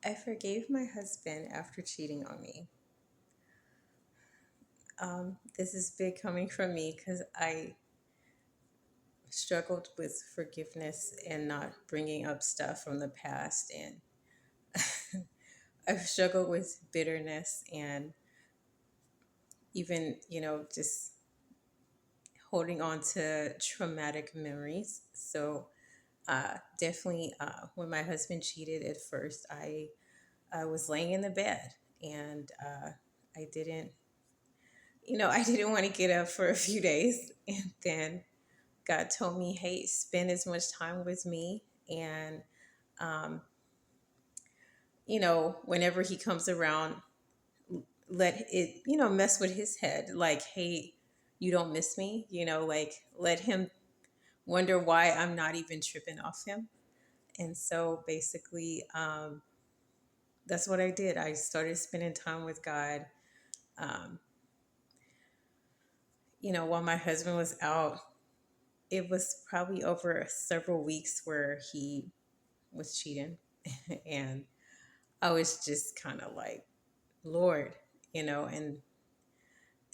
I forgave my husband after cheating on me. This is big coming from me because I struggled with forgiveness and not bringing up stuff from the past. And I've struggled with bitterness and even, just holding on to traumatic memories. So, definitely, when my husband cheated at first, I was laying in the bed and I didn't, I didn't want to get up for a few days. And then God told me, hey, spend as much time with me. And, um, whenever he comes around, let it, mess with his head. Like, hey, you don't miss me, like let him wonder why I'm not even tripping off him. And so basically, that's what I did. I started spending time with God. Um, while my husband was out, it was probably over several weeks where he was cheating. And I was just kind of like, Lord, and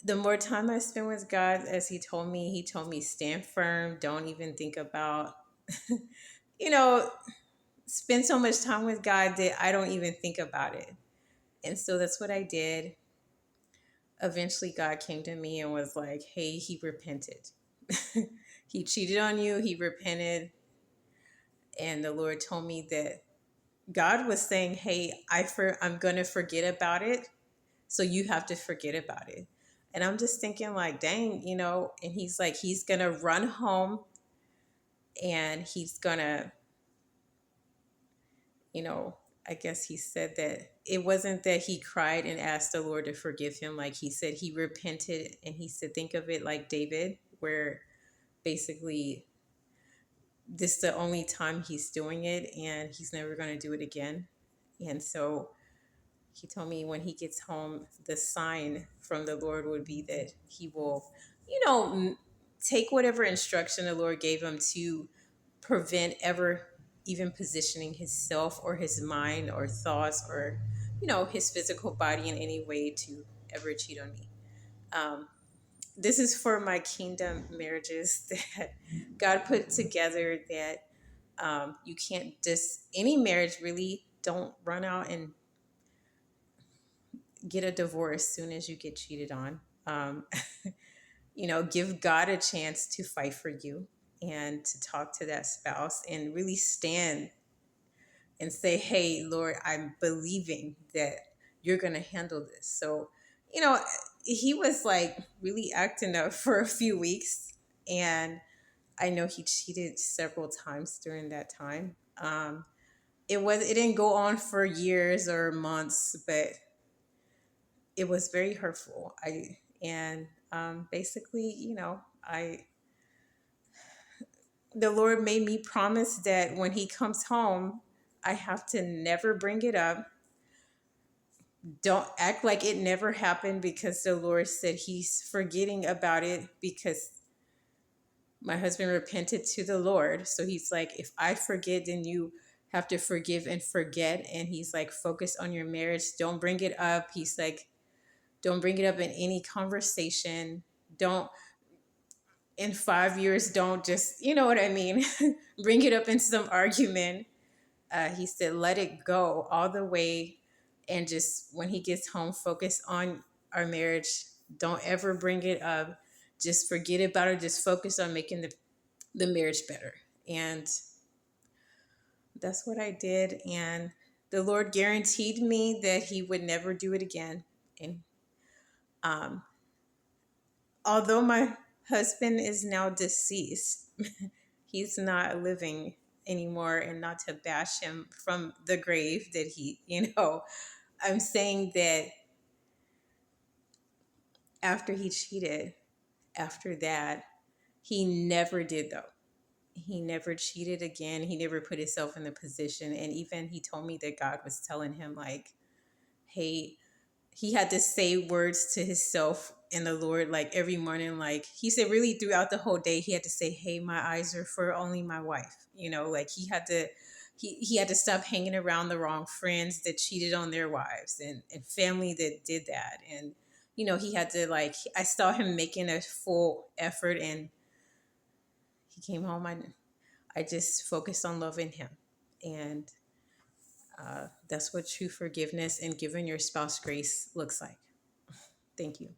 the more time I spent with God, as he told me, stand firm, don't even think about, you know, spend so much time with God that I don't even think about it. And so that's what I did. Eventually, God came to me and was like, hey, he repented. He cheated on you, he repented. And the Lord told me that God was saying, hey, I'm going to forget about it. So you have to forget about it. And I'm just thinking, like, dang, and he's like, he's going to run home and he's going to, you know, I guess he said that it wasn't that he cried and asked the Lord to forgive him. Like he said, he repented and he said, think of it like David, where basically this is the only time he's doing it and he's never going to do it again. And so he told me when he gets home, the sign from the Lord would be that he will, take whatever instruction the Lord gave him to prevent ever even positioning himself or his mind or thoughts or, his physical body in any way to ever cheat on me. Um, this is for my kingdom marriages that God put together that you can't any marriage really don't run out and get a divorce as soon as you get cheated on. Um, give God a chance to fight for you and to talk to that spouse and really stand and say, hey, Lord, I'm believing that you're going to handle this. So, you know, he was like really acting up for a few weeks. And I know he cheated several times during that time. It didn't go on for years or months, but it was very hurtful. Basically, I the Lord made me promise that when he comes home, I have to never bring it up. Don't act like it never happened because the Lord said he's forgetting about it because my husband repented to the Lord. So he's like, if I forget, then you have to forgive and forget. And he's like, focus on your marriage. Don't bring it up. He's like, don't bring it up in any conversation. Don't, in 5 years, don't just, you know what I mean? Bring it up in some argument. He said, let it go all the way. And just when he gets home, focus on our marriage. Don't ever bring it up. Just forget about it. Just focus on making the marriage better. And that's what I did. And the Lord guaranteed me that he would never do it again. And um, although my husband is now deceased, he's not living anymore, and not to bash him from the grave that he, I'm saying that after he cheated, after that, he never did though. He never cheated again. He never put himself in the position. And even he told me that God was telling him, like, hey, he had to say words to himself and the Lord, like every morning, like he said, really throughout the whole day, he had to say, hey, my eyes are for only my wife. Like he had to he had to stop hanging around the wrong friends that cheated on their wives, and family that did that. And he had to, like, I saw him making a full effort, and he came home. I just focused on loving him. And that's what true forgiveness and giving your spouse grace looks like. Thank you.